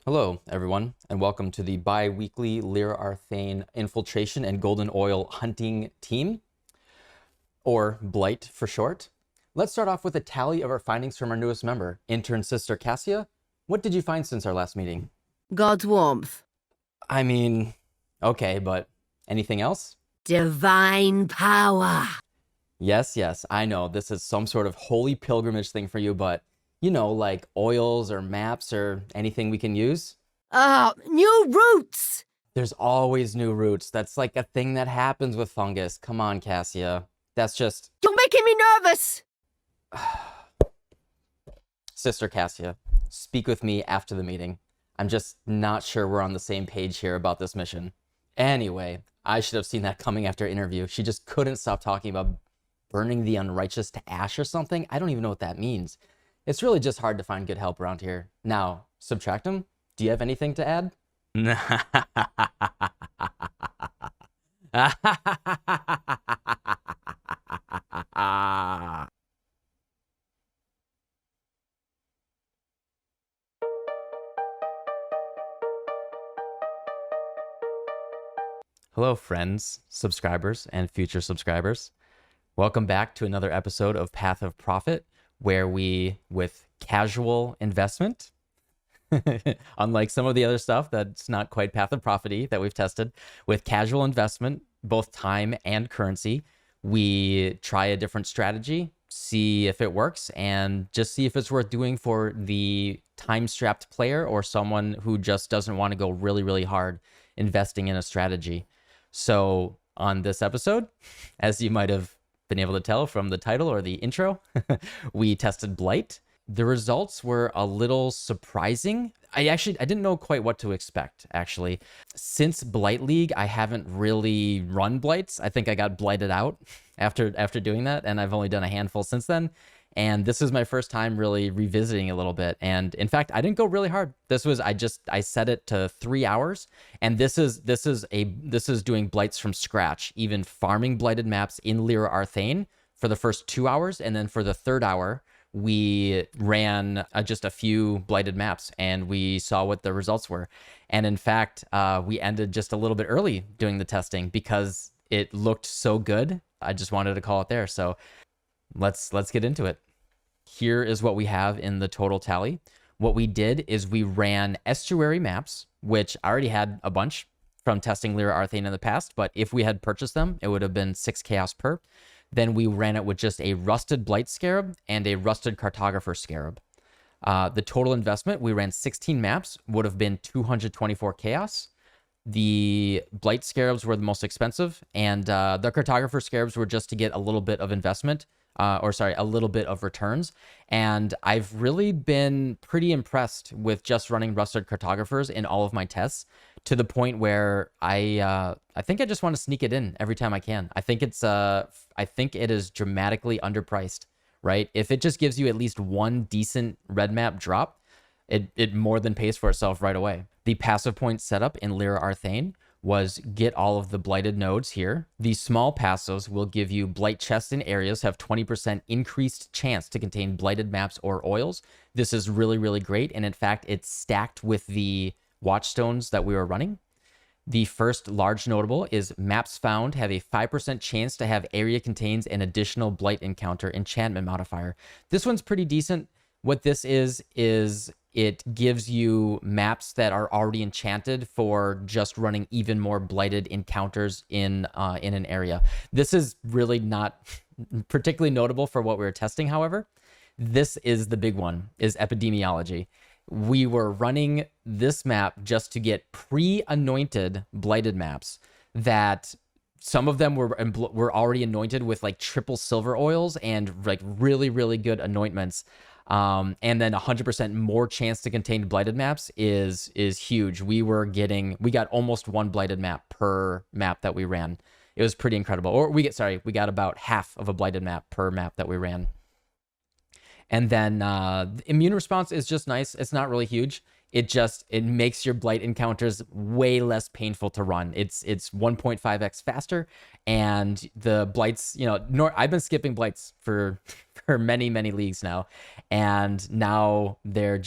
Hello, everyone, and welcome to the bi-weekly Lyra Arthane Infiltration and Golden Oil Hunting Team, or Blight for short. Let's start off with a tally of our findings from our newest member, Intern Sister Cassia. What did you find since our last meeting? God's warmth. I mean, okay, but anything else? Divine power. Yes, I know this is some sort of holy pilgrimage thing for you, but like oils or maps or anything we can use? New roots. There's always new roots. That's like a thing that happens with fungus. Come on, Cassia. That's just... You're making me nervous. Sister Cassia, speak with me after the meeting. I'm just not sure we're on the same page here about this mission. Anyway, I should have seen that coming after interview. She just couldn't stop talking about burning the unrighteous to ash or something. I don't even know what that means. It's really just hard to find good help around here. Now, Subtractum, do you have anything to add? Hello, friends, subscribers, and future subscribers. Welcome back to another episode of Path of Profit, where we, with casual investment, unlike some of the other stuff that's not quite Path of Profit-y that we've tested, with casual investment, both time and currency, we try a different strategy, see if it works, and just see if it's worth doing for the time-strapped player or someone who just doesn't want to go really, really hard investing in a strategy. So on this episode, as you might have been able to tell from the title or the intro, we tested Blight. The results were a little surprising. I didn't know quite what to expect, actually. Since Blight League, I haven't really run Blights. I think I got blighted out after doing that, and I've only done a handful since then. And this is my first time really revisiting a little bit. And in fact, I didn't go really hard. I set it to 3 hours. And this is doing blights from scratch, even farming blighted maps in Lyra Arthane for the first 2 hours. And then for the third hour, we ran just a few blighted maps and we saw what the results were. And in fact, we ended just a little bit early doing the testing because it looked so good. I just wanted to call it there. So let's get into it. Here is what we have in the total tally. What we did is we ran estuary maps, which I already had a bunch from testing Lyra Arthane in the past, but if we had purchased them, it would have been 6 chaos per. Then we ran it with just a rusted blight scarab and a rusted cartographer scarab. The total investment, we ran 16 maps, would have been 224 chaos. The blight scarabs were the most expensive, and the cartographer scarabs were just to get a little bit of investment, a little bit of returns. And I've really been pretty impressed with just running rusted cartographers in all of my tests, to the point where I think I just want to sneak it in every time I can. I think it is dramatically underpriced, right? If it just gives you at least one decent red map drop, it more than pays for itself right away. The passive point setup in Lyra Arthane was get all of the blighted nodes here. These small passives will give you blight chests in areas have 20% increased chance to contain blighted maps or oils. This is really, really great. And in fact, it's stacked with the Watchstones that we were running. The first large notable is maps found have a 5% chance to have area contains an additional blight encounter enchantment modifier. This one's pretty decent. What this is it gives you maps that are already enchanted for just running even more blighted encounters in an area. This is really not particularly notable for what we were testing, however. This is the big one, is epidemiology. We were running this map just to get pre-anointed blighted maps that some of them were already anointed with like triple silver oils and like really, really good anointments. And then 100% more chance to contain blighted maps is huge. We got almost one blighted map per map that we ran. It was pretty incredible. Or we got about half of a blighted map per map that we ran. And then the immune response is just nice. It's not really huge. It makes your blight encounters way less painful to run. It's 1.5x faster, and the blights, I've been skipping blights for many leagues now, and now they're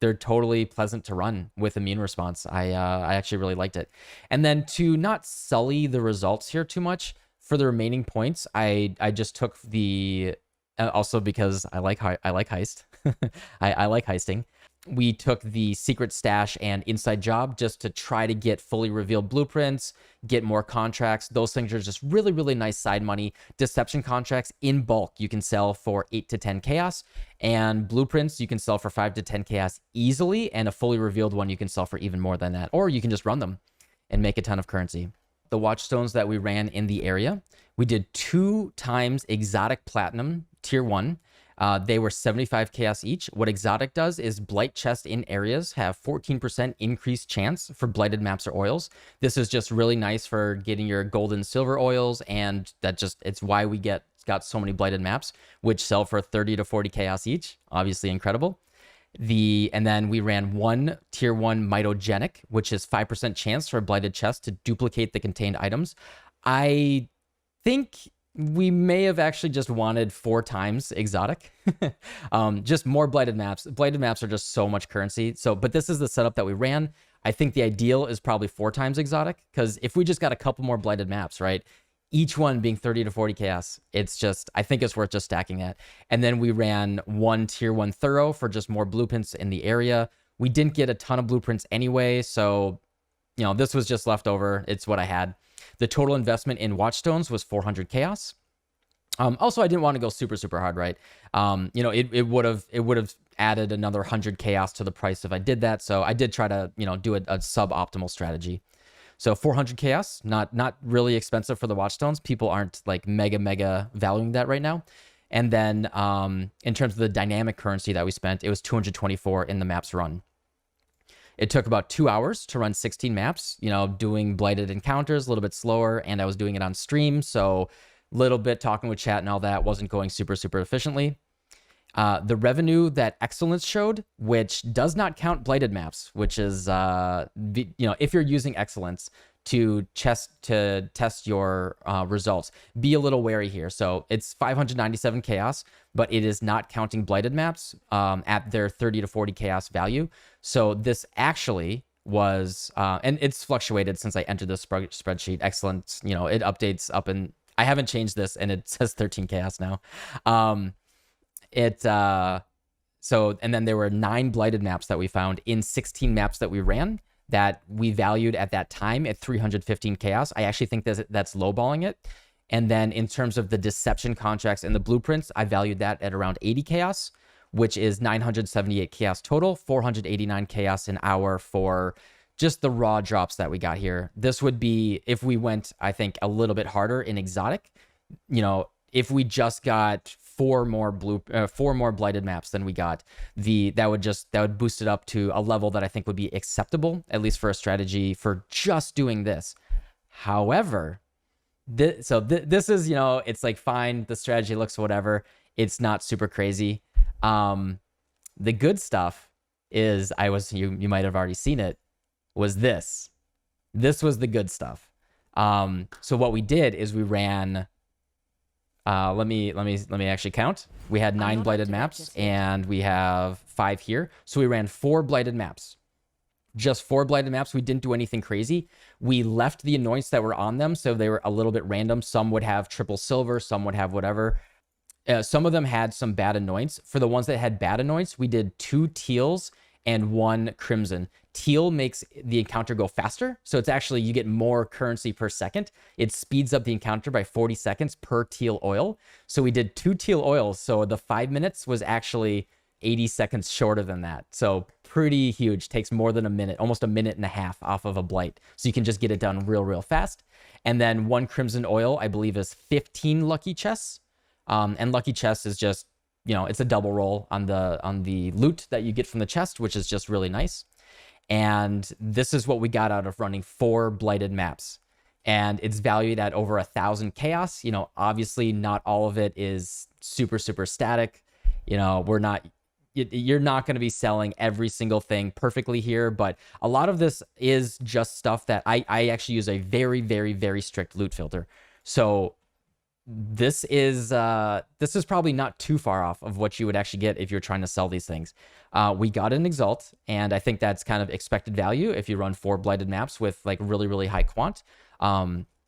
they're totally pleasant to run with immune response. I actually really liked it. And then to not sully the results here too much, for the remaining points, I just took the also because I like heist. I like heisting. We took the secret stash and inside job just to try to get fully revealed blueprints, get more contracts. Those things are just really, really nice side money. Deception contracts in bulk you can sell for 8 to 10 chaos, and blueprints you can sell for 5 to 10 chaos easily, and a fully revealed one you can sell for even more than that, or you can just run them and make a ton of currency. The Watchstones that we ran in the area, we did 2 times exotic platinum tier 1. They were 75 chaos each. What exotic does is blight chests in areas have 14% increased chance for blighted maps or oils. This is just really nice for getting your gold and silver oils, and it's why we got so many blighted maps, which sell for 30 to 40 chaos each. Obviously incredible. And then we ran 1 tier 1 mitogenic, which is 5% chance for a blighted chest to duplicate the contained items. I think we may have actually just wanted 4 times exotic. Just more blighted maps. Blighted maps are just so much currency. But this is the setup that we ran. I think the ideal is probably 4 times exotic, because if we just got a couple more blighted maps, right? Each one being 30 to 40 chaos, I think it's worth just stacking that. And then we ran 1 tier 1 thorough for just more blueprints in the area. We didn't get a ton of blueprints anyway, so this was just leftover. It's what I had. The total investment in Watchstones was 400 chaos. Also, I didn't want to go super, super hard, right? It would have added another 100 chaos to the price if I did that. So I did try to, do a suboptimal strategy. So 400 chaos, not really expensive for the Watchstones. People aren't like mega valuing that right now. And then in terms of the dynamic currency that we spent, it was 224 in the maps run. It took about 2 hours to run 16 maps, doing blighted encounters a little bit slower, and I was doing it on stream, so a little bit talking with chat and all that wasn't going super, super efficiently. The revenue that Excellence showed, which does not count blighted maps, which is, if you're using Excellence to test your results, be a little wary here. So it's 597 chaos, but it is not counting blighted maps at their 30 to 40 chaos value. So this actually was, and it's fluctuated since I entered this spreadsheet. Excellence, it updates up, and I haven't changed this, and it says 13 chaos now. And then there were 9 blighted maps that we found in 16 maps that we ran that we valued at that time at 315 chaos. I actually think that's lowballing it. And then in terms of the deception contracts and the blueprints, I valued that at around 80 chaos, which is 978 chaos total, 489 chaos an hour for just the raw drops that we got here. This would be if we went, I think, a little bit harder in exotic. If we just got 4 more blighted maps than we got, that would boost it up to a level that I think would be acceptable, at least for a strategy for just doing this. However, this is, it's like fine, the strategy looks whatever, it's not super crazy. The good stuff is you might have already seen it, was this was the good stuff. So what we did is we ran, let me actually count. We had 9 blighted maps, and we have 5 here. So we ran 4 blighted maps. Just 4 blighted maps. We didn't do anything crazy. We left the anoints that were on them, so they were a little bit random. Some would have triple silver, some would have whatever. Some of them had some bad anoints. For the ones that had bad anoints, we did 2 teals and 1 crimson. Teal makes the encounter go faster, so it's actually, you get more currency per second. It speeds up the encounter by 40 seconds per teal oil. So we did 2 teal oils, so the 5 minutes was actually 80 seconds shorter than that. So pretty huge. Takes more than a minute, almost a minute and a half off of a blight. So you can just get it done real fast. And then 1 crimson oil, I believe, is 15 lucky chests. And lucky chest is just, it's a double roll on the loot that you get from the chest, which is just really nice. And this is what we got out of running 4 blighted maps. And it's valued at over 1,000 chaos. Obviously not all of it is super static. You're not going to be selling every single thing perfectly here, but a lot of this is just stuff that I actually use a very strict loot filter. So this is probably not too far off of what you would actually get if you're trying to sell these things. We got an Exalt, and I think that's kind of expected value if you run 4 blighted maps with like really, really high quant.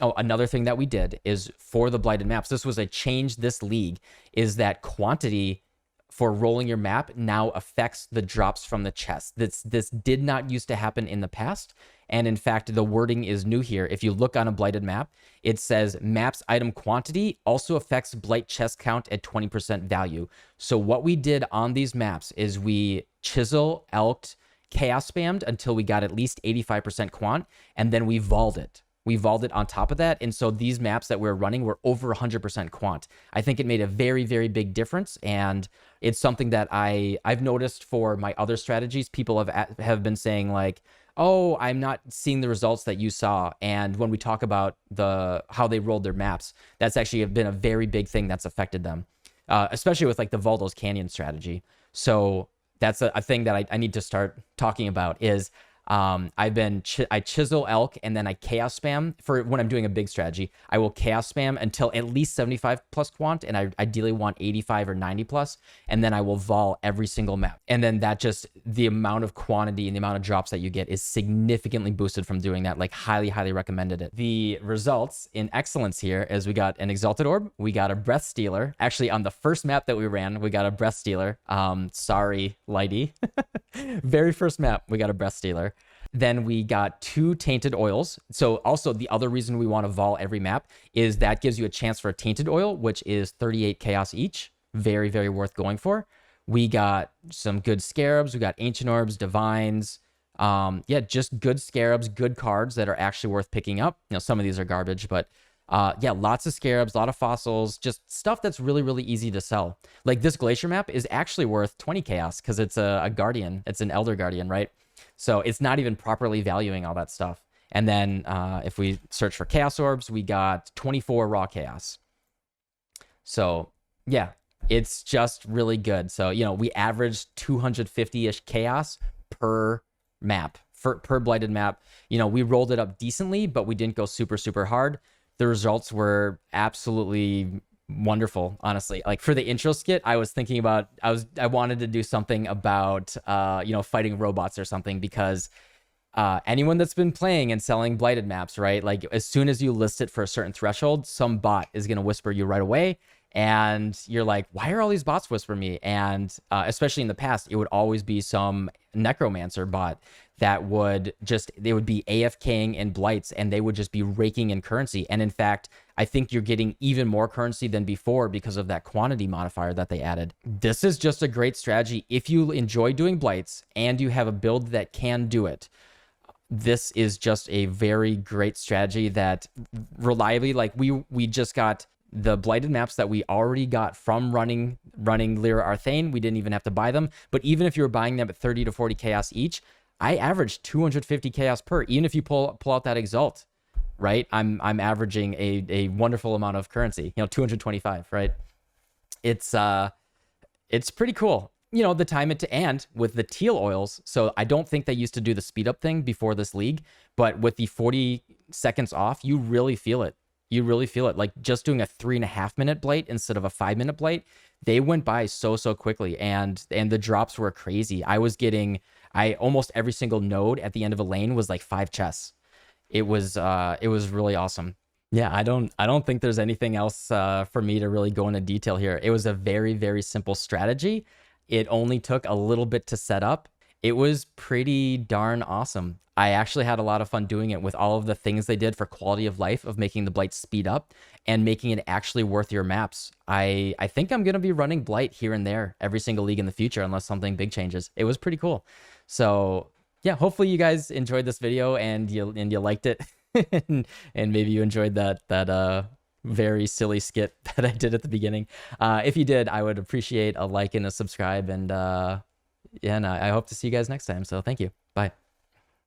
Another thing that we did is for the blighted maps, this was a change this league, is that quantity for rolling your map now affects the drops from the chest. This did not used to happen in the past. And in fact, the wording is new here. If you look on a blighted map, it says maps item quantity also affects blight chest count at 20% value. So what we did on these maps is we chisel, elked, chaos spammed until we got at least 85% quant, and then we volled it. We volled it on top of that. And so these maps that we're running were over 100% quant. I think it made a very, very big difference. And it's something that I've noticed for my other strategies. People have been saying like, oh, I'm not seeing the results that you saw. And when we talk about how they rolled their maps, that's actually been a very big thing that's affected them, especially with like the Valdo's Canyon strategy. So that's a thing that I need to start talking about is I chisel elk and then I chaos spam for when I'm doing a big strategy. I will chaos spam until at least 75 plus quant, and I ideally want 85 or 90 plus, and then I will vol every single map. And then that just, the amount of quantity and the amount of drops that you get is significantly boosted from doing that. Like highly, highly recommended it. The results in excellence here is we got an Exalted Orb, we got a Breath Stealer. Actually, on the first map that we ran, we got a Breath Stealer. Sorry, Lighty. Very first map, we got a Breath Stealer. Then we got 2 tainted oils. So also the other reason we want to vol every map is that gives you a chance for a tainted oil, which is 38 chaos each. Very, very worth going for. We got some good scarabs. We got ancient orbs, divines. Yeah, just good scarabs, good cards that are actually worth picking up. You know, some of these are garbage, but yeah, lots of scarabs, a lot of fossils, just stuff that's really, really easy to sell. Like this glacier map is actually worth 20 chaos because it's a guardian. It's an elder guardian, right? So it's not even properly valuing all that stuff. And then if we search for chaos orbs, we got 24 raw chaos. So yeah, it's just really good. So, you know, we averaged 250-ish chaos per map, per blighted map. You know, we rolled it up decently, but we didn't go super, super hard. The results were absolutely wonderful, honestly. Like for the intro skit, I was thinking about, I wanted to do something about, you know, fighting robots or something, because anyone that's been playing and selling blighted maps, right? Like as soon as you list it for a certain threshold, some bot is going to whisper you right away. And you're like, why are all these bots whispering me? And especially in the past, it would always be some necromancer bot that would just, they would be AFKing and blights, and they would just be raking in currency. And in fact, I think you're getting even more currency than before because of that quantity modifier that they added. This is just a great strategy. If you enjoy doing blights and you have a build that can do it, this is just a very great strategy that reliably, like we just got the blighted maps that we already got from running Lyra Arthane. We didn't even have to buy them. But even if you were buying them at 30 to 40 chaos each, I averaged 250 chaos per. Even if you pull out that Exalt, right? I'm averaging a wonderful amount of currency, you know, 225, right? It's pretty cool. You know, the time it to and with the teal oils. So I don't think they used to do the speed up thing before this league, but with the 40 seconds off, you really feel it. You really feel it. Like just doing a 3.5 minute blight instead of a 5 minute blight, they went by so quickly, and the drops were crazy. I was getting, almost every single node at the end of a lane was like 5 chests. It was really awesome. Yeah, I don't think there's anything else for me to really go into detail here. It was a very, very simple strategy. It only took a little bit to set up. It was pretty darn awesome. I actually had a lot of fun doing it with all of the things they did for quality of life of making the Blight speed up and making it actually worth your maps. I think I'm going to be running Blight here and there every single league in the future unless something big changes. It was pretty cool. So yeah, hopefully you guys enjoyed this video and you liked it. and maybe you enjoyed that very silly skit that I did at the beginning. If you did, I would appreciate a like and a subscribe, and I hope to see you guys next time. So thank you. Bye.